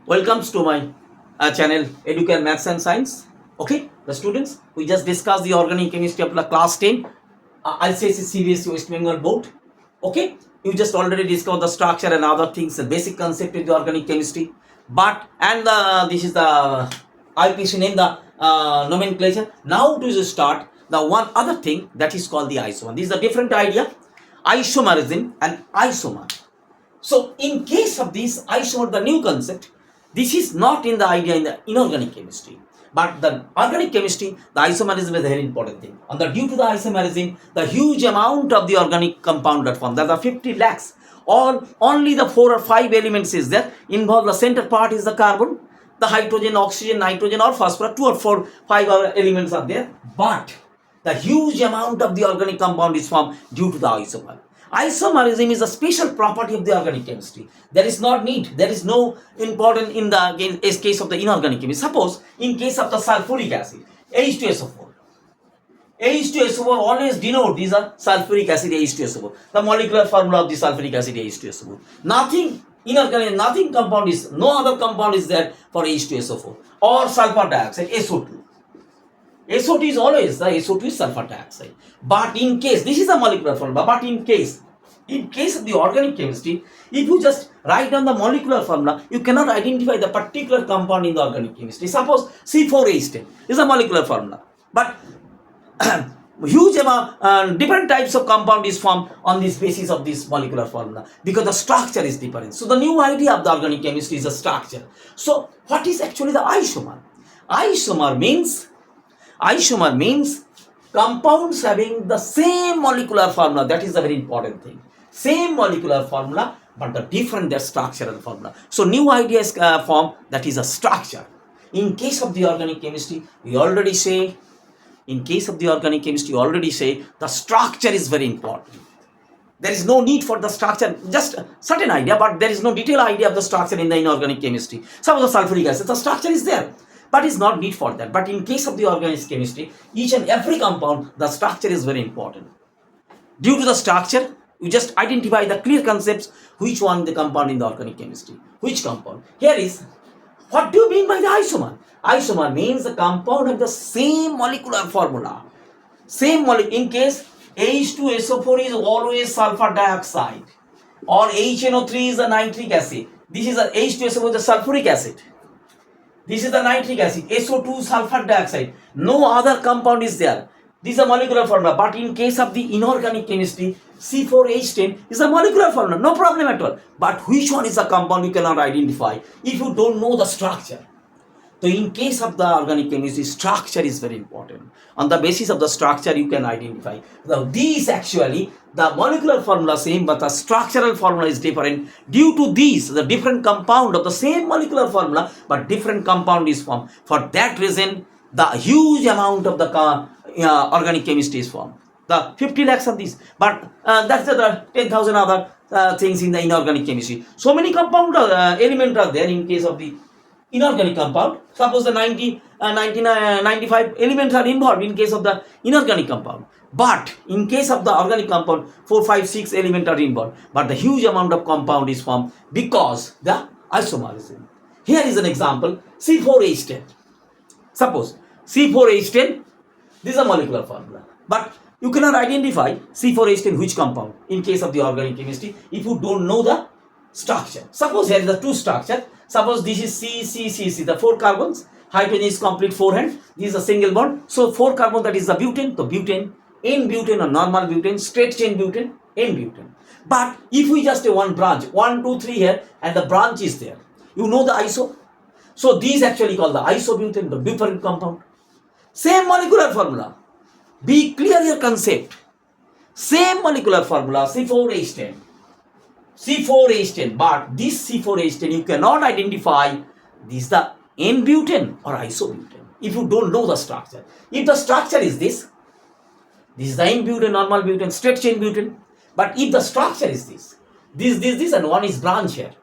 Welcome to my channel Educare Maths and Science. Okay, the students, we just discussed the organic chemistry of the class 10 I.C.S.E. C.B.S.E. West Bengal board. Okay, you just already discovered the structure and other things, the basic concept of the organic chemistry. But and this is the IPC name, the nomenclature. Now to start the one other thing that is called the isomer. This is a different idea, isomerism and isomer. So in case of this isomer, the new concept, this is not in the idea in the inorganic chemistry. But the organic chemistry, the isomerism is a very important thing. And due to the isomerism, the huge amount of the organic compound that form, that are 50 lakhs, or only the 4 or 5 elements is there. Involved, the center part is the carbon, the hydrogen, oxygen, nitrogen, or phosphorus, 2 or 4, 5 other elements are there. But the huge amount of the organic compound is formed due to the isomer. Isomerism is a special property of the organic chemistry. There is not need, there is no important in the case of the inorganic chemistry. Suppose in case of the sulfuric acid, H2SO4. H2SO4 always denote these are sulfuric acid H2SO4. The molecular formula of the sulfuric acid H2SO4. Nothing inorganic, nothing compound is, no other compound is there for H2SO4 or sulfur dioxide SO2. SO2 is always, the SO2 is sulfur dioxide. But in case, this is a molecular formula, but in case of the organic chemistry, if you just write down the molecular formula, you cannot identify the particular compound in the organic chemistry. Suppose C4H10 is a molecular formula, but huge amount, different types of compound is formed on this basis of this molecular formula because the structure is different. So the new idea of the organic chemistry is a structure. So what is actually the isomer? Isomer means compounds having the same molecular formula. That is a very important thing. Same molecular formula, but the different their structural formula. So new idea is formed, that is a structure. In case of the organic chemistry, we already say, the structure is very important. There is no need for the structure, just a certain idea, but there is no detailed idea of the structure in the inorganic chemistry. Suppose the sulfuric acid, the structure is there, but is not need for that. But in case of the organic chemistry, each and every compound, the structure is very important. Due to the structure, you just identify the clear concepts, which one the compound in the organic chemistry, which compound. Here is, what do you mean by the isomer? Isomer means the compound have the same molecular formula. In case H2SO4 is always sulfur dioxide, or HNO3 is a nitric acid. This is a H2SO4 the sulfuric acid. This is the nitric acid, SO2 sulfur dioxide. No other compound is there. This is a molecular formula. But in case of the inorganic chemistry, C4H10 is a molecular formula. No problem at all. But which one is a compound you cannot identify if you don't know the structure. So in case of the organic chemistry, structure is very important. On the basis of the structure, you can identify. Now these actually, the molecular formula same, but the structural formula is different. Due to these, the different compound of the same molecular formula, but different compound is formed. For that reason, the huge amount of the organic chemistry is formed. The 50 lakhs of these, but that's the 10,000 other things in the inorganic chemistry. So many compound elements are there in case of the inorganic compound. Suppose the 95 elements are involved in case of the inorganic compound. But in case of the organic compound, 4, 5, 6 elements are involved. But the huge amount of compound is formed because the isomerism. Here is an example, C4H10. Suppose C4H10, this is a molecular formula. But you cannot identify C4H10 which compound in case of the organic chemistry if you don't know the structure. Suppose here is the two structure. Suppose this is C, the 4 carbons. Hydrogen is complete 4 hand. This is a single bond. So 4 carbon, that is the butane. So butane, N-butane or normal butane, straight chain butane, N-butane. But if we just one branch, 1, 2, 3 here, and the branch is there, you know the iso. So these actually called the isobutane, the different compound. Same molecular formula. Be clear your concept. Same molecular formula, C4H10. C4H10, but this C4H10 you cannot identify this is the N-butane or isobutane if you don't know the structure. If the structure is this is the N-butane, normal butane, straight chain butane. But if the structure is this, and one is branch here.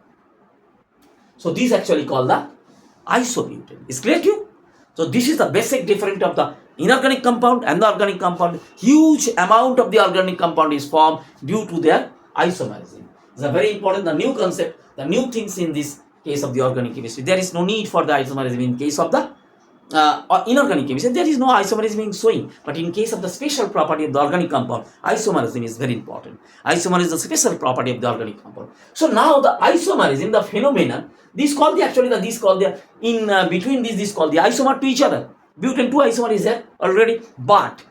So this actually called the isobutane. Is clear to you? So this is the basic difference of the inorganic compound and the organic compound. Huge amount of the organic compound is formed due to their isomerism. It's a very important, the new concept, the new things in this case of the organic chemistry. There is no need for the isomerism in case of the inorganic chemistry. There is no isomerism in showing, but in case of the special property of the organic compound, isomerism is very important. Isomer is the special property of the organic compound. So now the isomerism, the phenomenon, this called the actually the this called the in between this called the isomer to each other. Butane 2 isomer is there already, but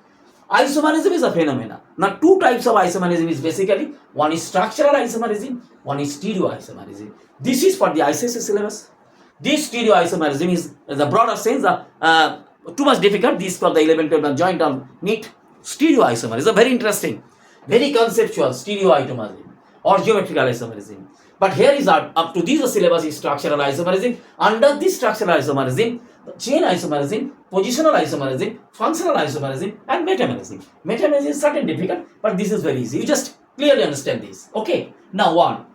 isomerism is a phenomena. Now two types of isomerism is basically, one is structural isomerism, one is stereoisomerism. This is for the I.C.S.E. syllabus. This stereoisomerism is the broader sense, too much difficult. This for the 11, 12 joint on NEET. Stereoisomerism is very interesting, very conceptual stereoisomerism or geometrical isomerism. But here is up to this syllabus is structural isomerism. Under this structural isomerism, chain isomerism, positional isomerism, functional isomerism, and metamerism. Metamerism is certainly difficult, but this is very easy. You just clearly understand this. Okay. Now one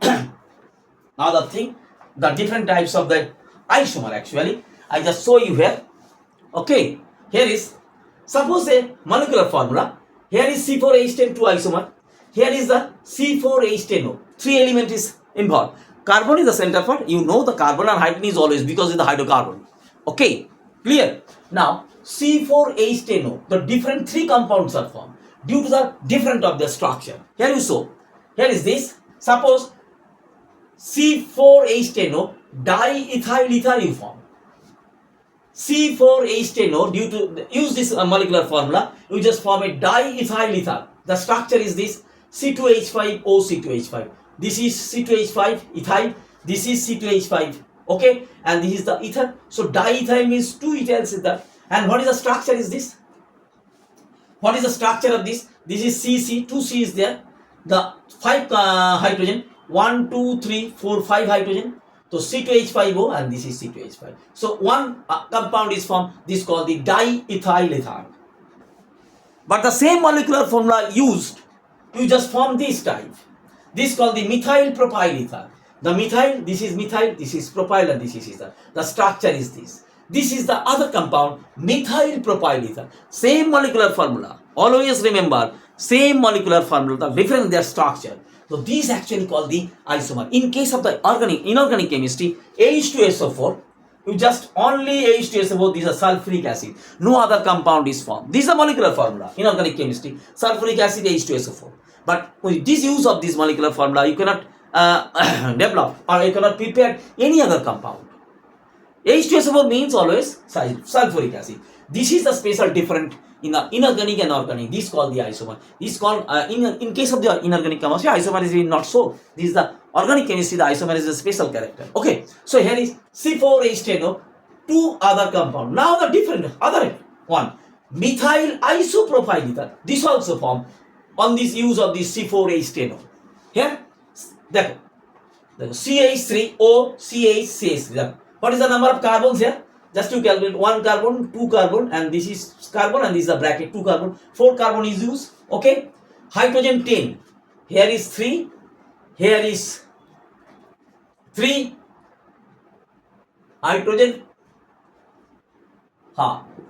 other thing, the different types of the isomer actually I just show you here. Okay, here is, suppose a molecular formula. Here is C4H10 2 isomer. Here is the C4H10O. 3 element is involved. Carbon is the center part. You know the carbon and hydrogen is always because it's the hydrocarbon. Okay, clear. Now C4H10O, the different 3 compounds are formed due to the different of the structure. Here you show. Here is this. Suppose C4H10O diethyl ether you form. C4H10O, due to use this molecular formula, you just form a diethyl ether. The structure is this C2H5O C2H5. This is C2H5 ethyl. This is C2H5. Okay, and this is the ether. So diethyl means 2 ethyl ether. And what is the structure is this? What is the structure of this? This is CC. 2C is there. The 5 hydrogen. 1, 2, 3, 4, 5 hydrogen. So C2H5O and this is C2H5. So one compound is formed. This called the diethyl ether. But the same molecular formula used, you just form this type. This called the methyl propyl ether. The methyl, this is propyl and this is ether. The structure is this. This is the other compound, methyl propyl ether. Same molecular formula. Always remember, same molecular formula, the difference in their structure. So these actually called the isomer. In case of the inorganic chemistry, H2SO4, you just only H2SO4, this is a sulfuric acid. No other compound is formed. This is a molecular formula, inorganic chemistry, sulfuric acid, H2SO4. But with this use of this molecular formula, you cannot develop or you cannot prepare any other compound. H2SO4 means always sulfuric acid. This is the special difference in the inorganic and organic. This is called the isomer. This is called in case of the inorganic chemistry, isomer is not so. This is the organic chemistry. The isomer is a special character. Okay, so here is C4H10O, 2 other compound. Now the different other one, methyl isopropyl ether. This also formed on this use of this C4H10O. Here, the CH3O CH3. What is the number of carbons here? Just to calculate, 1 carbon, 2 carbon, and this is carbon, and this is a bracket, 2 carbon, 4 carbon is used. Okay, hydrogen 10. Here is 3. Here is 3. Hydrogen.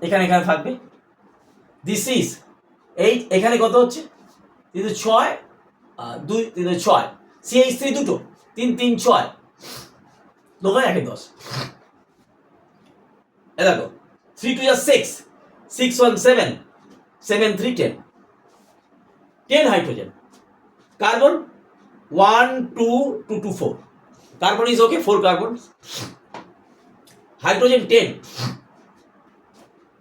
এখানে থাকবে. This is 8. এখানে কত হচ্ছে? 3 6 2 3 6. CH3 দুটো 3 3 6. দোকানে 1 10. দেখো 3 2 is 6, 6 1 7, 7 3 10, 10 hydrogen. Carbon 1 2 2 2 4. Carbon is okay, 4 carbons. Hydrogen 10,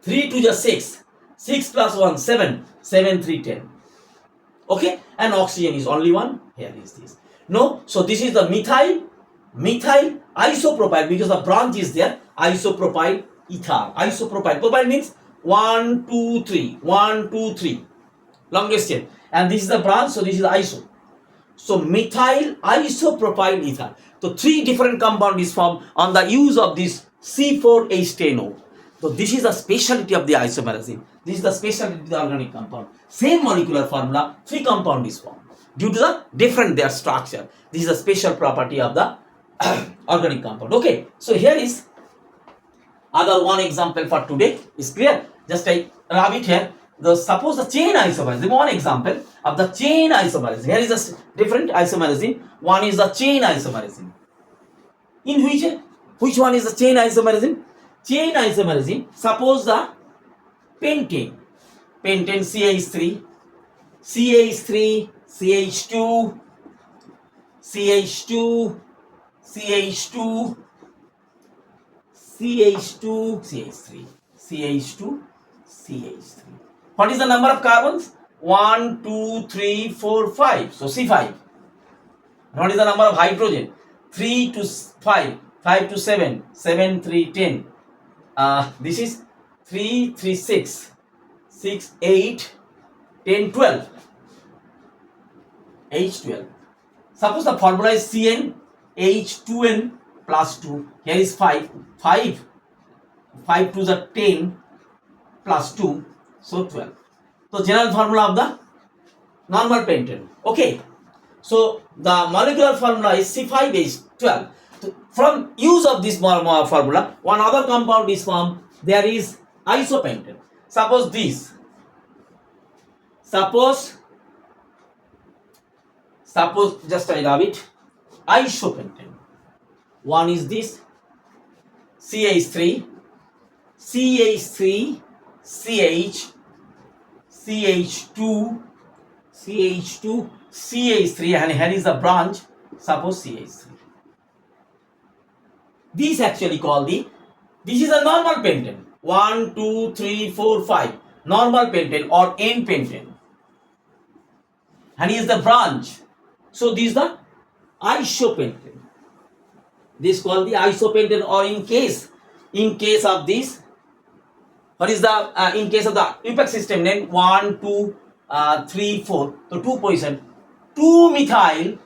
3 2 is 6, 6 plus 1 7, 7 3 10. Okay, and oxygen is only 1. Here is this. No, so this is the methyl isopropyl, because the branch is there, isopropyl ether. Isopropyl. Propyl means 1 2 3, 1 2 3. Longest chain. And this is the branch, so this is iso. So methyl isopropyl ether. So 3 different compound is formed on the use of this C4H10O. So this is the specialty of the isomerism. This is the specialty of the organic compound. Same molecular formula, 3 compound is formed. Due to the different their structure. This is a special property of the organic compound. Okay, so here is other one example for today. Is clear? Just I rub it here. Suppose the chain isomerism. One example of the chain isomerism. Here is a different isomerism. One is the chain isomerism, in which Which one is the chain isomerism? Chain isomerism, suppose the pentane CH3, CH3, CH2, CH2, CH2, CH2, CH3, CH2, CH3. What is the number of carbons? 1, 2, 3, 4, 5. So C5. What is the number of hydrogen? 3 to 5, 5 to 7, 7, 3, 10. This is 3, 3, 6, 6, 8, 10, 12. H12. Suppose the formula is Cn H2n plus 2. Here is 5. 5 to the 10 plus 2. So 12. So general formula of the normal pentane. Okay. So the molecular formula is C5H12. So from use of this formula, one other compound is formed. There is isopentane. Suppose this. Suppose just I love it. Isopentane. One is this CH3, CH3, CH, CH2, CH2, CH3, and here is the branch. Suppose CH3. This actually called this is a normal pentane. 1, 2, 3, 4, 5. Normal pentane or N-pentane. And is the branch. So this is the isopentane. This is called the isopentane, or in case of this, what is the in case of the IPEC system name 1, 2, 3, 4. So 2 position. 2 methyl,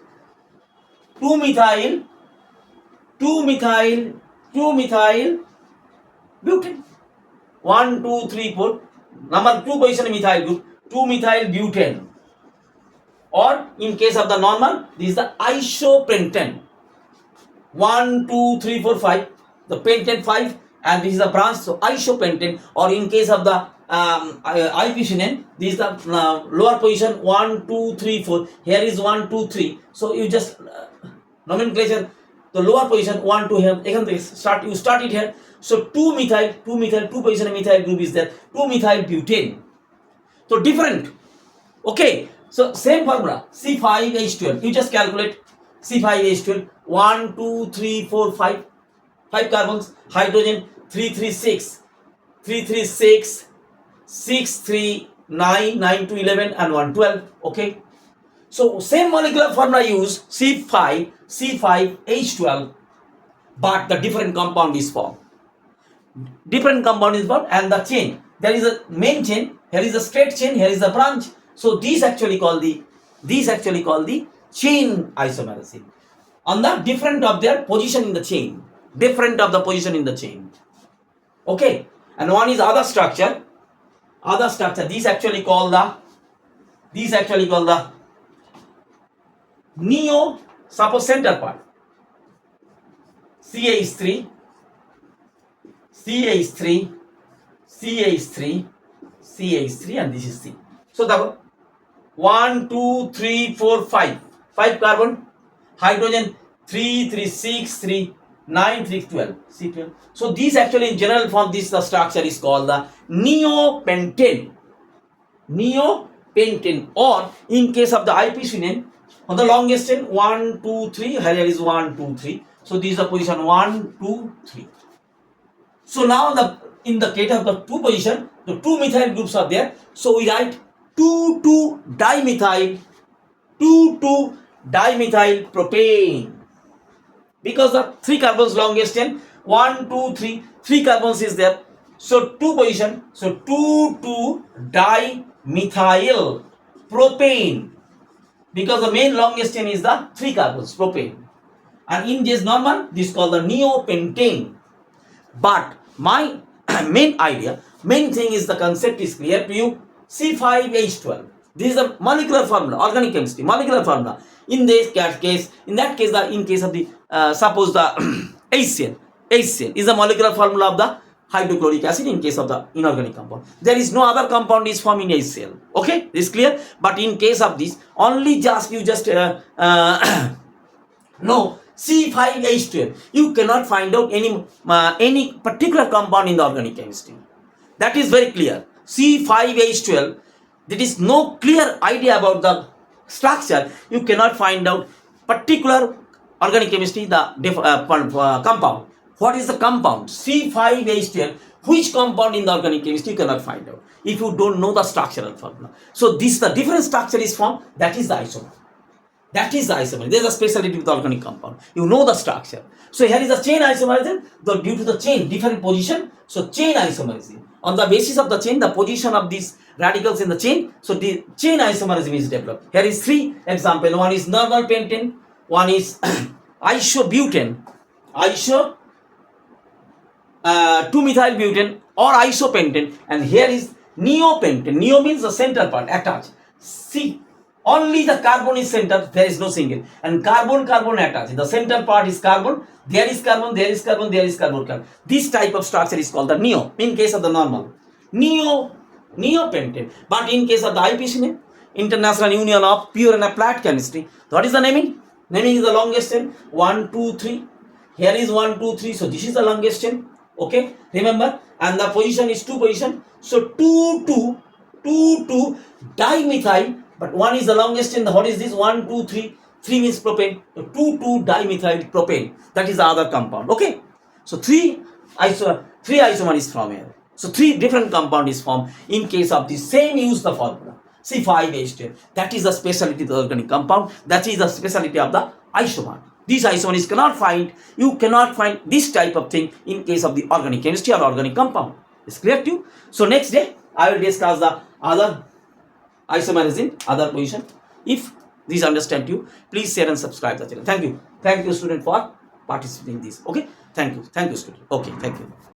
2 methyl, 2 methyl, 2 methyl butane. 1, 2, 3, 4. Number 2 position methyl group. 2 methyl butane. Or in case of the normal, this is the isopentane. 1, 2, 3, 4, 5. The pentane 5, and this is the branch. So isopentane. Or in case of the I.C.S.E, this is the lower position 1, 2, 3, 4. Here is 1, 2, 3. So you just nomenclature the lower position 1, 2 here. You start it here. So 2 methyl, 2 position methyl group is there. 2 methyl butane. So different. Okay. So same formula C5H12. You just calculate C5H12. 1, 2, 3, 4, 5. 5 carbons. Hydrogen 3, 3, 6. 3, 3, 6. 6, 3, 9, 9 to 11, and 1, 12. Okay. So same molecular formula use C5H12, but the different compound is formed. Different compound is formed, and the chain. There is a main chain. Here is a straight chain. Here is a branch. So these actually called the chain isomerism. On the different of their position in the chain. Different of the position in the chain. Okay. And one is other structure. Other structure. These actually called the neo, suppose center part. CH3, CH3, CH3, CH3, and this is C. So the 1, 2, 3, 4, 5. 5 carbon. Hydrogen 3, 3, 6, 3, 9, 3, 12. C12. So these actually in general form, this the structure is called the neopentane. Neopentane, or in case of the I.C.S.E, on the longest chain 1, 2, 3. Here is 1, 2, 3. So this is the position 1, 2, 3. So now in the case of the 2 position, the 2 methyl groups are there. So we write 2, 2 dimethyl, 2, 2 dimethyl propane. Because the 3 carbons longest chain, 1, 2, 3, 3 carbons is there. So 2 position, so 2, 2 dimethyl propane. Because the main longest chain is the 3 carbons, propane. And in this normal, this is called the neopentane. But my main thing is the concept is clear to you. C5H12. This is the molecular formula, organic chemistry, molecular formula. In this case, in case of the suppose the I.C.S.E is the molecular formula of the hydrochloric acid in case of the inorganic compound. There is no other compound is formed in I.C.S.E. Okay, this is clear. But in case of this, only you just know C5H12. You cannot find out any particular compound in the organic chemistry. That is very clear. C5H12. There is no clear idea about the structure. You cannot find out particular organic chemistry the compound. What is the compound? C5H12. Which compound in the organic chemistry you cannot find out if you don't know the structural formula. So this the different structure is formed. That is the isomer. That is the isomer. There is a specialty with the organic compound. You know the structure. So here is the chain isomerism. Due to the chain different position. So chain isomerism. On the basis of the chain, the position of these radicals in the chain. So the chain isomerism is developed. Here is three example. One is normal pentane. One is isobutane. 2-methylbutane or isopentane, and here is neopentane. Neo means the center part attached. See, only the carbon is center, there is no single, and carbon attached. The center part is carbon, there is carbon, there is carbon, there is carbon. This type of structure is called the neo in case of the normal. Neopentane. But in case of the IPC, International Union of Pure and Applied Chemistry, what is the naming? Naming is the longest chain. 1, 2, 3. Here is 1, 2, 3. So this is the longest chain. Okay, remember, and the position is 2 position. So 2 dimethyl, but 1 is the longest chain. What is this? 1, 2, 3. 3 means propane. So 2 dimethyl propane. That is the other compound. Okay, so 3 isomer is from here. So 3 different compound is formed in case of the same use the formula C5H12. That is the specialty of the organic compound. That is the specialty of the isomer. These isomers you cannot find this type of thing in case of the organic chemistry or organic compound. It's clear to you? So next day, I will discuss the other isomerism, other position. If these understand you, please share and subscribe the channel. Thank you. Thank you, student, for participating in this. Okay? Thank you. Thank you, student. Okay, thank you.